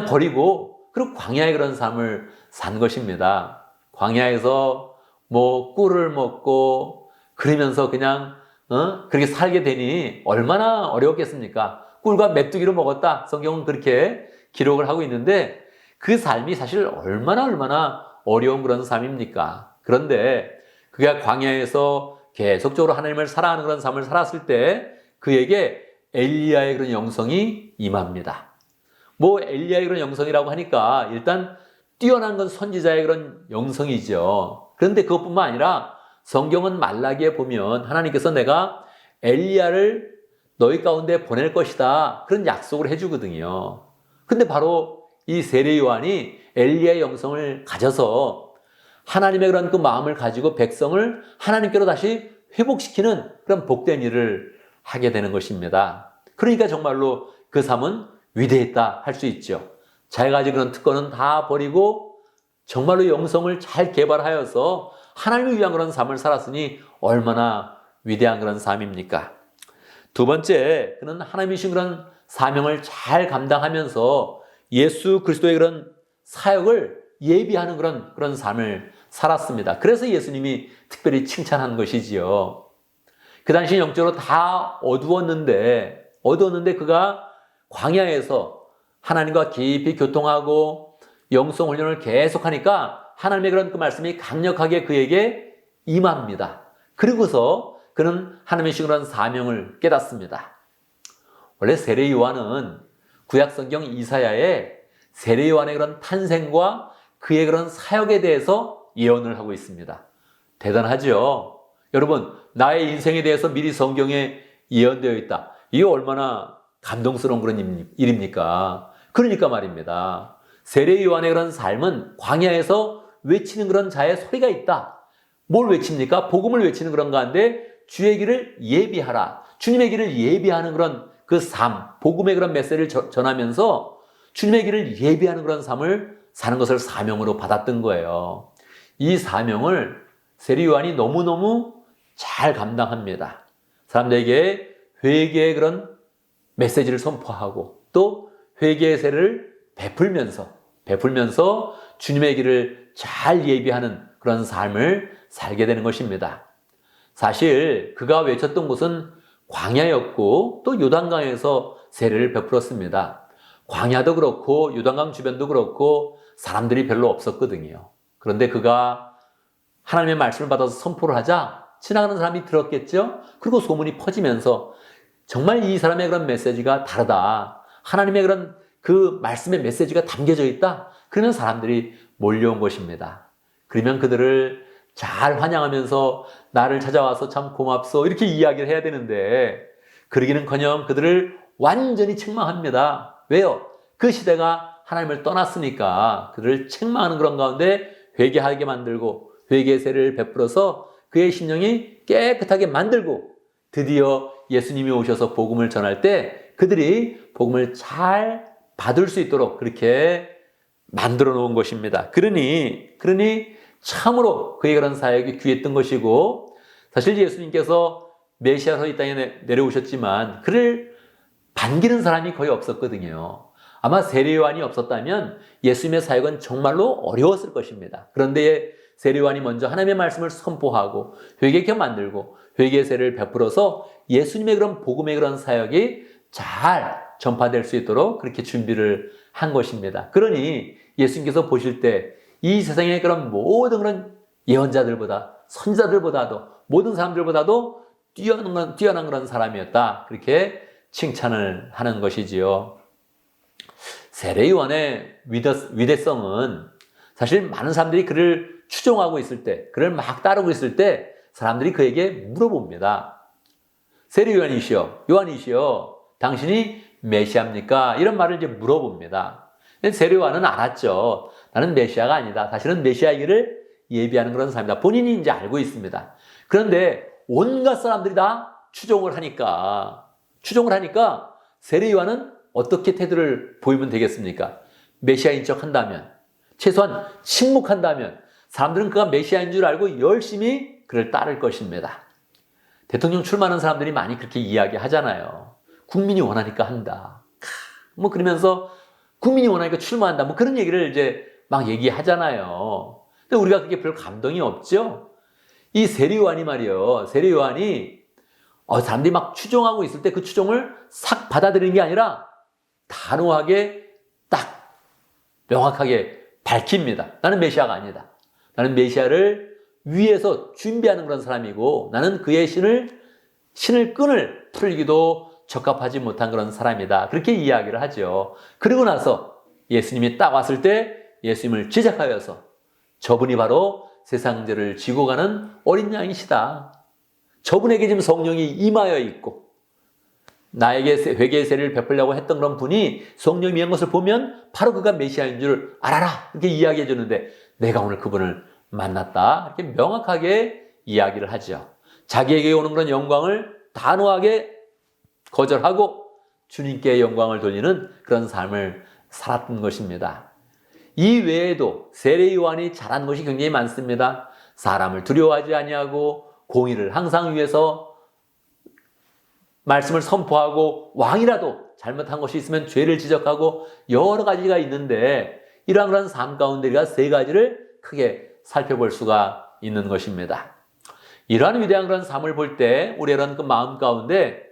버리고 그리고 광야의 그런 삶을 산 것입니다. 광야에서 뭐 꿀을 먹고 그러면서 그냥 그렇게 살게 되니 얼마나 어려웠겠습니까? 꿀과 메뚜기를 먹었다. 성경은 그렇게 기록을 하고 있는데 그 삶이 사실 얼마나 어려운 그런 삶입니까? 그런데 그가 광야에서 계속적으로 하나님을 사랑하는 그런 삶을 살았을 때 그에게 엘리야의 그런 영성이 임합니다. 뭐 엘리야의 그런 영성이라고 하니까 일단 뛰어난 건 선지자의 그런 영성이죠. 그런데 그것뿐만 아니라 성경은 말라기에 보면 하나님께서 내가 엘리야를 너희 가운데 보낼 것이다. 그런 약속을 해주거든요. 근데 바로 이 세례 요한이 엘리야의 영성을 가져서 하나님의 그런 그 마음을 가지고 백성을 하나님께로 다시 회복시키는 그런 복된 일을 하게 되는 것입니다. 그러니까 정말로 그 삶은 위대했다 할 수 있죠. 자기가 가진 그런 특권은 다 버리고 정말로 영성을 잘 개발하여서 하나님을 위한 그런 삶을 살았으니 얼마나 위대한 그런 삶입니까? 두 번째, 그는 하나님이 주신 그런 사명을 잘 감당하면서 예수 그리스도의 그런 사역을 예비하는 그런 삶을 살았습니다. 그래서 예수님이 특별히 칭찬한 것이지요. 그 당시 영적으로 다 어두웠는데 그가 광야에서 하나님과 깊이 교통하고 영성 훈련을 계속하니까 하나님의 그런 그 말씀이 강력하게 그에게 임합니다. 그리고서 그는 하나님의 주신 그런 사명을 깨닫습니다. 원래 세례 요한은 구약 성경 이사야에 세례 요한의 그런 탄생과 그의 그런 사역에 대해서 예언을 하고 있습니다. 대단하죠? 여러분, 나의 인생에 대해서 미리 성경에 예언되어 있다. 이게 얼마나 감동스러운 그런 일입니까? 그러니까 말입니다. 세례 요한의 그런 삶은 광야에서 외치는 그런 자의 소리가 있다. 뭘 외칩니까? 복음을 외치는 그런 가운데 주의 길을 예비하라. 주님의 길을 예비하는 그런 그 삶, 복음의 그런 메시지를 전하면서 주님의 길을 예비하는 그런 삶을 사는 것을 사명으로 받았던 거예요. 이 사명을 세례 요한이 너무너무 잘 감당합니다. 사람들에게 회개의 그런 메시지를 선포하고 또 회개의 세를 베풀면서 주님의 길을 잘 예비하는 그런 삶을 살게 되는 것입니다. 사실 그가 외쳤던 곳은 광야였고 또 요단강에서 세례를 베풀었습니다. 광야도 그렇고 요단강 주변도 그렇고 사람들이 별로 없었거든요. 그런데 그가 하나님의 말씀을 받아서 선포를 하자 지나가는 사람이 들었겠죠? 그리고 소문이 퍼지면서 정말 이 사람의 그런 메시지가 다르다. 하나님의 그런 그 말씀의 메시지가 담겨져 있다. 그러면 사람들이 몰려온 것입니다. 그러면 그들을 잘 환영하면서 나를 찾아와서 참 고맙소 이렇게 이야기를 해야 되는데 그러기는커녕 그들을 완전히 책망합니다. 왜요? 그 시대가 하나님을 떠났으니까 그들을 책망하는 그런 가운데 회개하게 만들고 회개의 세례를 베풀어서 그의 심령이 깨끗하게 만들고 드디어 예수님이 오셔서 복음을 전할 때 그들이 복음을 잘 받을 수 있도록 그렇게 만들어 놓은 것입니다. 그러니 참으로 그의 그런 사역이 귀했던 것이고 사실 예수님께서 메시아로 이 땅에 내려오셨지만 그를 반기는 사람이 거의 없었거든요. 아마 세례 요한이 없었다면 예수님의 사역은 정말로 어려웠을 것입니다. 그런데 세례 요한이 먼저 하나님의 말씀을 선포하고 회개케 만들고 회개의 세례를 베풀어서 예수님의 그런 복음의 그런 사역이 잘 전파될 수 있도록 그렇게 준비를 한 것입니다. 그러니 예수님께서 보실 때 이 세상의 그런 모든 그런 예언자들보다 선지자들보다도 모든 사람들보다도 뛰어난 그런 사람이었다. 그렇게 칭찬을 하는 것이지요. 세례 요한의 위대성은 사실 많은 사람들이 그를 추종하고 있을 때, 그를 막 따르고 있을 때 사람들이 그에게 물어봅니다. 세례 요한이시여, 당신이 메시아입니까? 이런 말을 이제 물어봅니다. 세례 요한은 알았죠. 나는 메시아가 아니다. 사실은 메시아이기를 예비하는 그런 사람이다. 본인이 이제 알고 있습니다. 그런데 온갖 사람들이 다 추종을 하니까 세례 요한은 어떻게 태도를 보이면 되겠습니까? 메시아인 척 한다면, 최소한 침묵한다면 사람들은 그가 메시아인 줄 알고 열심히 그를 따를 것입니다. 대통령 출마하는 사람들이 많이 그렇게 이야기하잖아요. 국민이 원하니까 한다. 뭐 그러면서 국민이 원하니까 출마한다. 뭐 그런 얘기를 이제 막 얘기하잖아요. 근데 우리가 그게 별 감동이 없죠? 이 세례 요한이 말이요. 세례 요한이 사람들이 막 추종하고 있을 때 그 추종을 싹 받아들이는 게 아니라 단호하게 딱 명확하게 밝힙니다. 나는 메시아가 아니다. 나는 메시아를 위해서 준비하는 그런 사람이고 나는 그의 신을 끈을 풀기도 적합하지 못한 그런 사람이다. 그렇게 이야기를 하죠. 그리고 나서 예수님이 딱 왔을 때 예수님을 지적하여서 저분이 바로 세상 죄를 지고 가는 어린 양이시다. 저분에게 지금 성령이 임하여 있고 나에게 회개의 세례를 베풀려고 했던 그런 분이 성령이 임한 것을 보면 바로 그가 메시아인 줄 알아라. 이렇게 이야기해 주는데 내가 오늘 그분을 만났다. 이렇게 명확하게 이야기를 하죠. 자기에게 오는 그런 영광을 단호하게 거절하고 주님께 영광을 돌리는 그런 삶을 살았던 것입니다. 이 외에도 세례 요한이 잘한 것이 굉장히 많습니다. 사람을 두려워하지 아니하고 공의를 항상 위해서 말씀을 선포하고 왕이라도 잘못한 것이 있으면 죄를 지적하고 여러 가지가 있는데 이러한 그런 삶 가운데 우리가 세 가지를 크게 살펴볼 수가 있는 것입니다. 이러한 위대한 그런 삶을 볼 때 우리의 이런 그 마음 가운데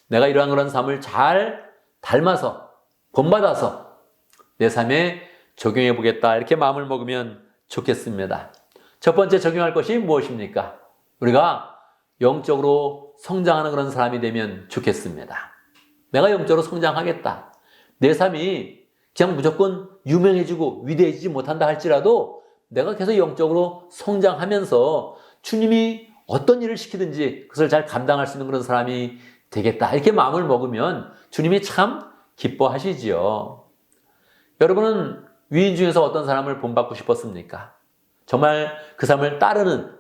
내가 이러한 그런 삶을 잘 닮아서 본받아서 내 삶에 적용해 보겠다 이렇게 마음을 먹으면 좋겠습니다. 첫 번째 적용할 것이 무엇입니까? 우리가 영적으로 성장하는 그런 사람이 되면 좋겠습니다. 내가 영적으로 성장하겠다. 내 삶이 그냥 무조건 유명해지고 위대해지지 못한다 할지라도 내가 계속 영적으로 성장하면서 주님이 어떤 일을 시키든지 그것을 잘 감당할 수 있는 그런 사람이 되겠다. 이렇게 마음을 먹으면 주님이 참 기뻐하시지요. 여러분은 위인 중에서 어떤 사람을 본받고 싶었습니까? 정말 그 삶을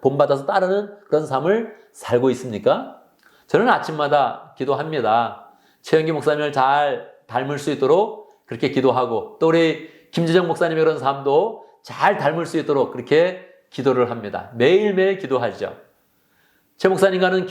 본받아서 따르는 그런 삶을 살고 있습니까? 저는 아침마다 기도합니다. 최영기 목사님을 잘 닮을 수 있도록 그렇게 기도하고 또 우리 김재정 목사님의 그런 삶도 잘 닮을 수 있도록 그렇게 기도를 합니다. 매일매일 기도하죠. 최 목사님과는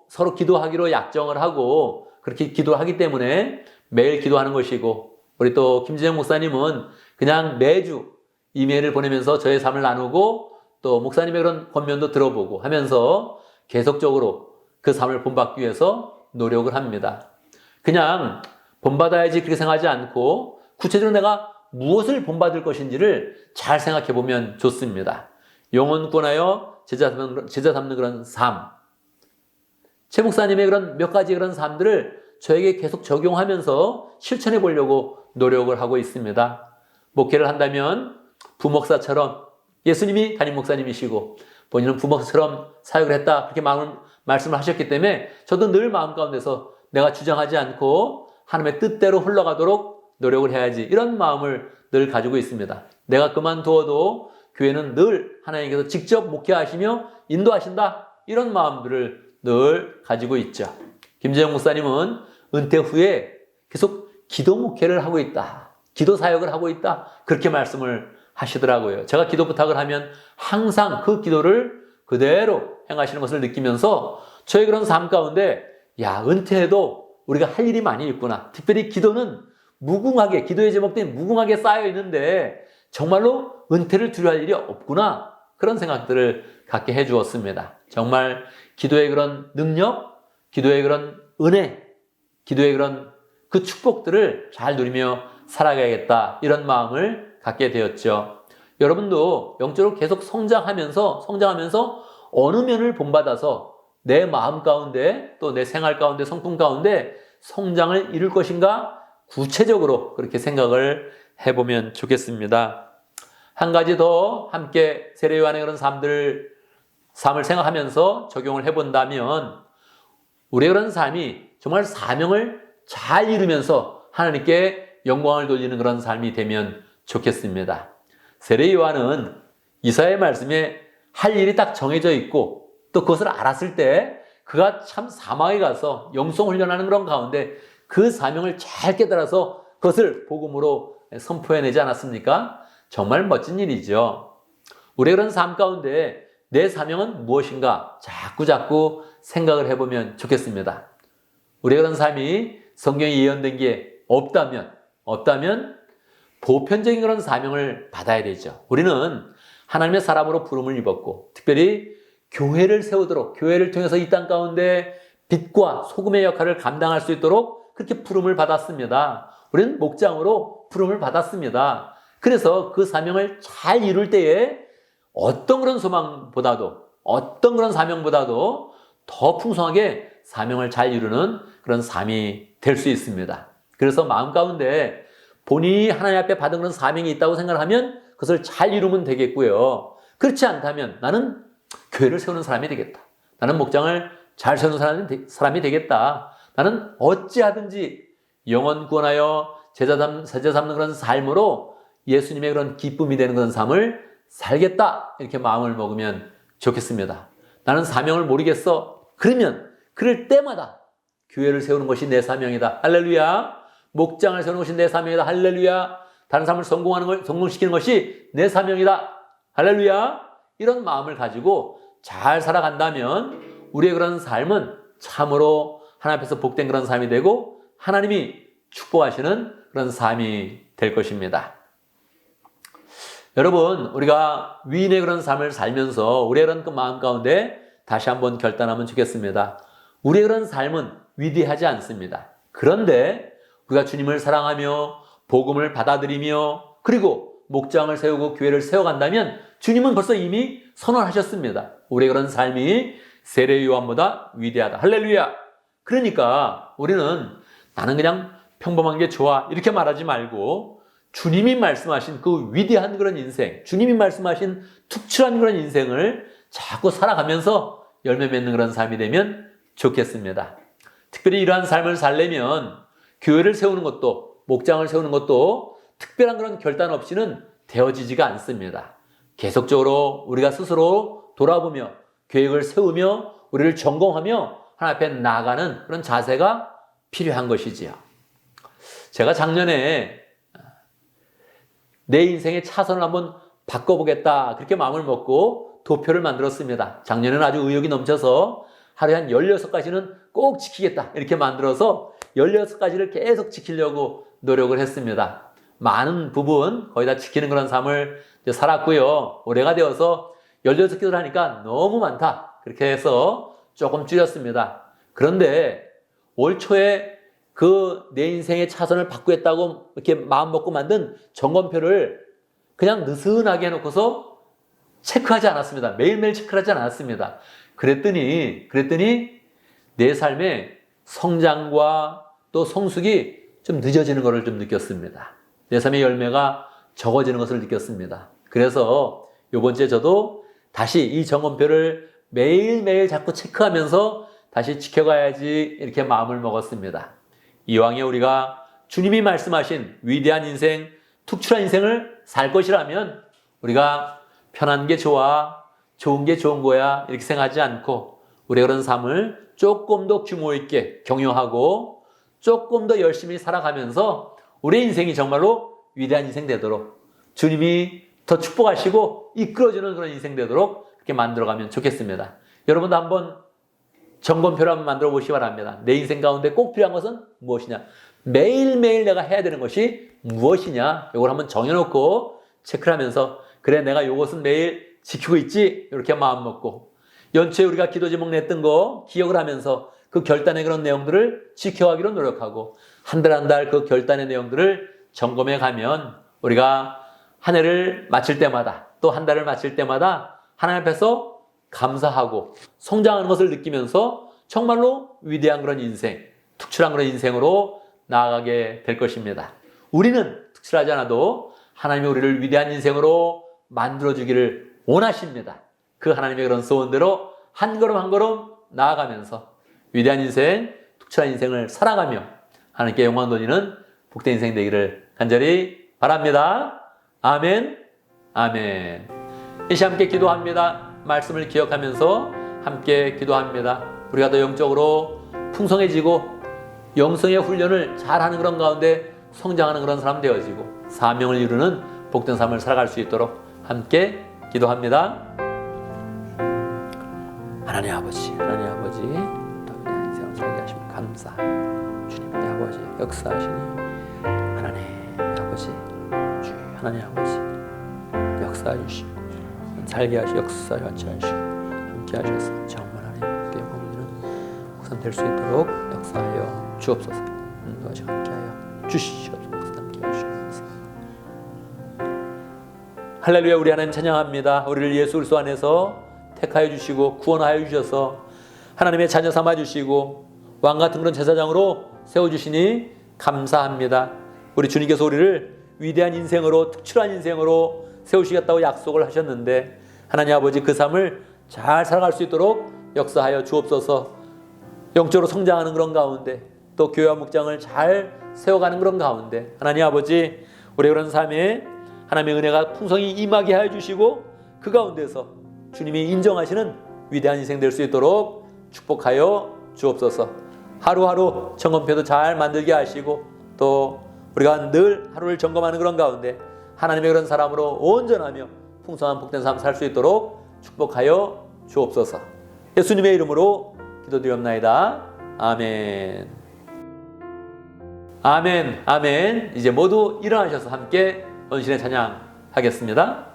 서로 기도하기로 약정을 하고 그렇게 기도하기 때문에 매일 기도하는 것이고 우리 또 김재정 목사님은 그냥 매주 이메일을 보내면서 저의 삶을 나누고 또 목사님의 그런 권면도 들어보고 하면서 계속적으로 그 삶을 본받기 위해서 노력을 합니다. 그냥 본받아야지 그렇게 생각하지 않고 구체적으로 내가 무엇을 본받을 것인지를 잘 생각해 보면 좋습니다. 영혼권하여 제자 삼는 그런 삶. 최 목사님의 그런 몇 가지 그런 삶들을 저에게 계속 적용하면서 실천해 보려고 노력을 하고 있습니다. 목회를 한다면 부목사처럼 예수님이 담임 목사님이시고 본인은 부목사처럼 사역을 했다 그렇게 말씀을 하셨기 때문에 저도 늘 마음 가운데서 내가 주장하지 않고 하나님의 뜻대로 흘러가도록 노력을 해야지 이런 마음을 늘 가지고 있습니다. 내가 그만두어도 교회는 늘 하나님께서 직접 목회하시며 인도하신다 이런 마음들을 늘 가지고 있죠. 김재영 목사님은 은퇴 후에 계속 기도 목회를 하고 있다. 기도 사역을 하고 있다. 그렇게 말씀을 하시더라고요. 제가 기도 부탁을 하면 항상 그 기도를 그대로 행하시는 것을 느끼면서 저의 그런 삶 가운데 은퇴해도 우리가 할 일이 많이 있구나. 특별히 기도는 무궁하게 기도의 제목들이 무궁하게 쌓여 있는데 정말로 은퇴를 두려워할 일이 없구나. 그런 생각들을 갖게 해 주었습니다. 정말 기도의 그런 능력, 기도의 그런 은혜, 기도의 그런 그 축복들을 잘 누리며 살아가야겠다. 이런 마음을 갖게 되었죠. 여러분도 영적으로 계속 성장하면서 어느 면을 본받아서 내 마음 가운데 또 내 생활 가운데 성품 가운데 성장을 이룰 것인가 구체적으로 그렇게 생각을 해보면 좋겠습니다. 한 가지 더 함께 세례 요한의 그런 삶을 생각하면서 적용을 해본다면 우리의 그런 삶이 정말 사명을 잘 이루면서 하나님께 영광을 돌리는 그런 삶이 되면 좋겠습니다. 세례 요한은 이사야의 말씀에 할 일이 딱 정해져 있고 또 그것을 알았을 때 그가 참 사막에 가서 영성 훈련하는 그런 가운데 그 사명을 잘 깨달아서 그것을 복음으로 선포해내지 않았습니까? 정말 멋진 일이죠. 우리의 그런 삶 가운데 내 사명은 무엇인가 자꾸 생각을 해보면 좋겠습니다. 우리의 그런 삶이 성경에 예언된 게 없다면 보편적인 그런 사명을 받아야 되죠. 우리는 하나님의 사람으로 부름을 입었고 특별히 교회를 세우도록 교회를 통해서 이 땅 가운데 빛과 소금의 역할을 감당할 수 있도록 그렇게 부름을 받았습니다. 우리는 목장으로 부름을 받았습니다. 그래서 그 사명을 잘 이룰 때에 어떤 그런 소망보다도 어떤 그런 사명보다도 더 풍성하게 사명을 잘 이루는 그런 삶이 될 수 있습니다. 그래서 마음 가운데 본인이 하나님 앞에 받은 그런 사명이 있다고 생각하면 그것을 잘 이루면 되겠고요. 그렇지 않다면 나는 교회를 세우는 사람이 되겠다. 나는 목장을 잘 세우는 사람이 되겠다. 나는 어찌하든지 영혼 구원하여 제자 삼는 그런 삶으로 예수님의 그런 기쁨이 되는 그런 삶을 살겠다. 이렇게 마음을 먹으면 좋겠습니다. 나는 사명을 모르겠어. 그럴 때마다 교회를 세우는 것이 내 사명이다. 할렐루야. 목장을 세우는 것이 내 사명이다. 할렐루야. 다른 사람을 성공시키는 것이 내 사명이다. 할렐루야. 이런 마음을 가지고 잘 살아간다면 우리의 그런 삶은 참으로 하나님 앞에서 복된 그런 삶이 되고 하나님이 축복하시는 그런 삶이 될 것입니다. 여러분, 우리가 위인의 그런 삶을 살면서 우리의 그런 그 마음 가운데 다시 한번 결단하면 좋겠습니다. 우리의 그런 삶은 위대하지 않습니다. 그런데 우리가 주님을 사랑하며 복음을 받아들이며 그리고 목장을 세우고 교회를 세워간다면 주님은 벌써 이미 선언하셨습니다. 우리의 그런 삶이 세례 요한보다 위대하다. 할렐루야. 그러니까 우리는 나는 그냥 평범한 게 좋아 이렇게 말하지 말고 주님이 말씀하신 그 위대한 그런 인생, 주님이 말씀하신 특출한 그런 인생을 자꾸 살아가면서 열매 맺는 그런 삶이 되면 좋겠습니다. 특별히 이러한 삶을 살려면 교회를 세우는 것도 목장을 세우는 것도 특별한 그런 결단 없이는 되어지지가 않습니다. 계속적으로 우리가 스스로 돌아보며 계획을 세우며 우리를 점검하며 하나님 앞에 나아가는 그런 자세가 필요한 것이지요. 제가 작년에 내 인생의 차선을 한번 바꿔보겠다 그렇게 마음을 먹고 도표를 만들었습니다. 작년에는 아주 의욕이 넘쳐서 하루에 한 16가지는 꼭 지키겠다 이렇게 만들어서 16가지를 계속 지키려고 노력을 했습니다. 많은 부분 거의 다 지키는 그런 삶을 살았고요. 올해가 되어서 16개를 하니까 너무 많다. 그렇게 해서 조금 줄였습니다. 그런데 올 초에 그 내 인생의 차선을 바꾸겠다고 이렇게 마음 먹고 만든 점검표를 그냥 느슨하게 해놓고서 체크하지 않았습니다. 매일매일 체크를 하지 않았습니다. 그랬더니 내 삶의 성장과 또 성숙이 좀 늦어지는 것을 좀 느꼈습니다. 내 삶의 열매가 적어지는 것을 느꼈습니다. 그래서 이번 주에 저도 다시 이 점검표를 매일매일 자꾸 체크하면서 다시 지켜가야지 이렇게 마음을 먹었습니다. 이왕에 우리가 주님이 말씀하신 위대한 인생, 특출한 인생을 살 것이라면 우리가 편한 게 좋아, 좋은 게 좋은 거야 이렇게 생각하지 않고 우리가 그런 삶을 조금 더 규모 있게 경영하고 조금 더 열심히 살아가면서 우리의 인생이 정말로 위대한 인생 되도록 주님이 더 축복하시고 이끌어주는 그런 인생 되도록 그렇게 만들어가면 좋겠습니다. 여러분도 한번 점검표를 한번 만들어 보시기 바랍니다. 내 인생 가운데 꼭 필요한 것은 무엇이냐? 매일매일 내가 해야 되는 것이 무엇이냐? 이걸 한번 정해놓고 체크를 하면서 그래 내가 이것은 매일 지키고 있지? 이렇게 마음 먹고 연초에 우리가 기도 제목 냈던 거 기억을 하면서 그 결단의 그런 내용들을 지켜가기로 노력하고 한 달 한 달 그 결단의 내용들을 점검해 가면 우리가 한 해를 마칠 때마다 또 한 달을 마칠 때마다 하나님 앞에서 감사하고 성장하는 것을 느끼면서 정말로 위대한 그런 인생, 특출한 그런 인생으로 나아가게 될 것입니다. 우리는 특출하지 않아도 하나님이 우리를 위대한 인생으로 만들어주기를 원하십니다. 그 하나님의 그런 소원대로 한 걸음 한 걸음 나아가면서 위대한 인생, 특출한 인생을 살아가며 하나님께 영광 돌리는 복된 인생 되기를 간절히 바랍니다. 아멘, 아멘. 이 시간 함께 기도합니다. 말씀을 기억하면서 함께 기도합니다. 우리가 더 영적으로 풍성해지고 영성의 훈련을 잘하는 그런 가운데 성장하는 그런 사람 되어지고 사명을 이루는 복된 삶을 살아갈 수 있도록 함께 기도합니다. 하나님 아버지, 하나님 아버지, 또 위대한 인생을 살게 하시면 감사. 주님의 아버지 역사하시니 하나님 아버지, 주 하나님 아버지 역사해 주시고 살게 하시고 역사에 완치하시고 함께 하셔서 정말 하나님께 영광을 목사 될 수 있도록 역사하여 주옵소서. 인도하시고 함께하여 주시옵소서. 함께 하시옵소서. 할렐루야. 우리 하나님 찬양합니다. 우리를 예수 그리스도 안에서 택하여 주시고 구원하여 주셔서 하나님의 자녀 삼아 주시고 왕 같은 그런 제사장으로 세워주시니 감사합니다. 우리 주님께서 우리를 위대한 인생으로 특출한 인생으로 세우시겠다고 약속을 하셨는데 하나님 아버지 그 삶을 잘 살아갈 수 있도록 역사하여 주옵소서. 영적으로 성장하는 그런 가운데 또 교회와 목장을 잘 세워가는 그런 가운데 하나님 아버지 우리의 그런 삶에 하나님의 은혜가 풍성히 임하게 하여 주시고 그 가운데서 주님이 인정하시는 위대한 인생 될 수 있도록 축복하여 주옵소서. 하루하루 점검표도 잘 만들게 하시고 또 우리가 늘 하루를 점검하는 그런 가운데 하나님의 그런 사람으로 온전하며 풍성한 복된 삶 살 수 있도록 축복하여 주옵소서. 예수님의 이름으로 기도드리옵나이다. 아멘. 아멘, 아멘. 이제 모두 일어나셔서 함께 헌신의 찬양 하겠습니다.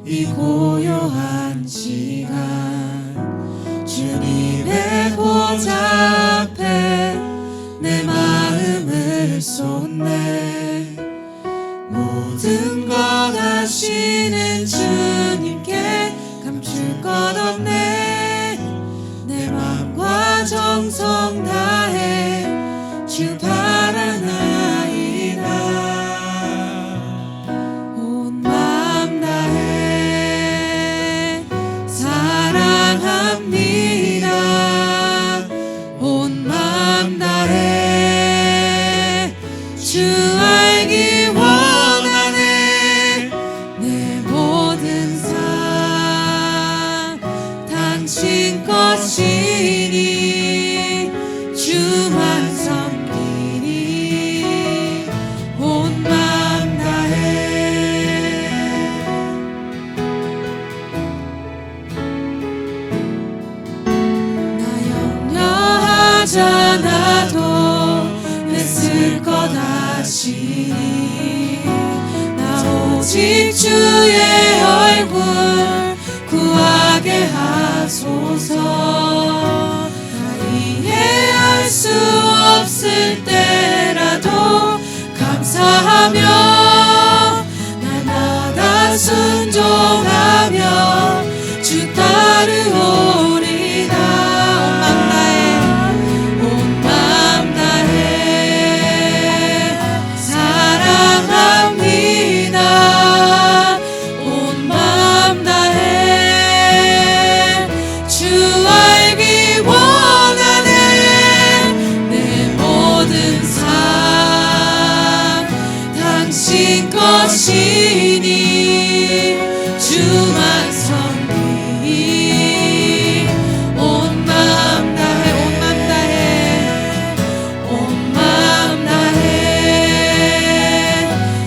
이 고요한 시간 주님의 보좌 앞에 내 마음을 쏟네. 모든 것 아시는 주님께 감출 것 없네. 내 맘과 정성 다해 주 바라나이다. 온 마음 다해 주 알기 원하네. 내 모든 삶 당신 것이니 주만 섬기니 온 마음 다해. 않아도 애쓸 것 아시니 나 오직 주의 얼굴 구하게 하소서. 나 이해할 수 없을 때라도 감사하며 날마다 순종하며 주 따르오리다. 것이니 주만 섬기니 온 마음 다해 온 마음 다해 온 마음 다해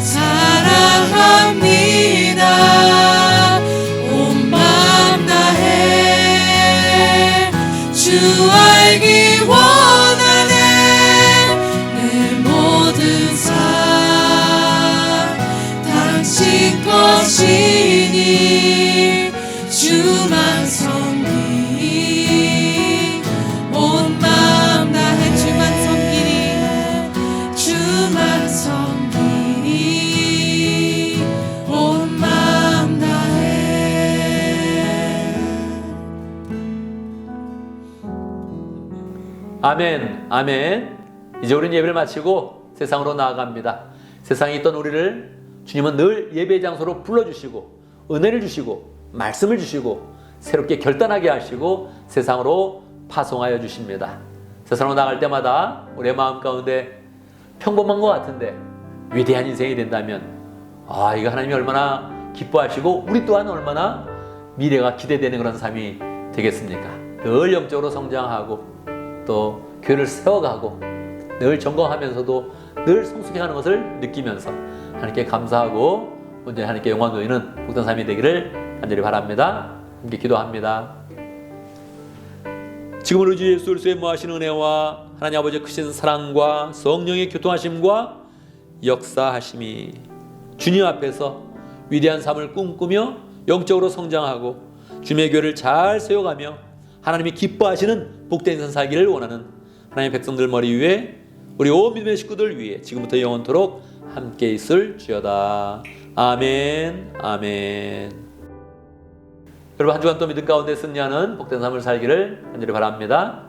사랑합니다. 온 마음 다해 주 알기 원하네. 내 모든 삶 당신 아멘, 아멘. 이제 우리는 예배를 마치고 세상으로 나아갑니다. 세상에 있던 우리를 주님은 늘 예배의 장소로 불러주시고 은혜를 주시고 말씀을 주시고 새롭게 결단하게 하시고 세상으로 파송하여 주십니다. 세상으로 나갈 때마다 우리의 마음 가운데 평범한 것 같은데 위대한 인생이 된다면 이거 하나님이 얼마나 기뻐하시고 우리 또한 얼마나 미래가 기대되는 그런 삶이 되겠습니까? 늘 영적으로 성장하고 또 교회를 세워가고 늘 점검하면서도 늘 성숙해가는 것을 느끼면서 하나님께 감사하고 온전히 하나님께 영광 돌리는 복된 삶이 되기를 간절히 바랍니다. 함께 기도합니다. 지금은 우리 주 예수 그리스도의 무하신 은혜와 하나님 아버지의 크신 사랑과 성령의 교통하심과 역사하심이 주님 앞에서 위대한 삶을 꿈꾸며 영적으로 성장하고 주님의 교회를 잘 세워가며 하나님이 기뻐하시는 복된 인생 살기를 원하는 하나님의 백성들 머리 위에 우리 온 믿음의 식구들 위해 지금부터 영원토록 함께 있을 지어다. 아멘, 아멘. 여러분 한 주간 또 믿음 가운데 승리하는 복된 삶을 살기를 간절히 바랍니다.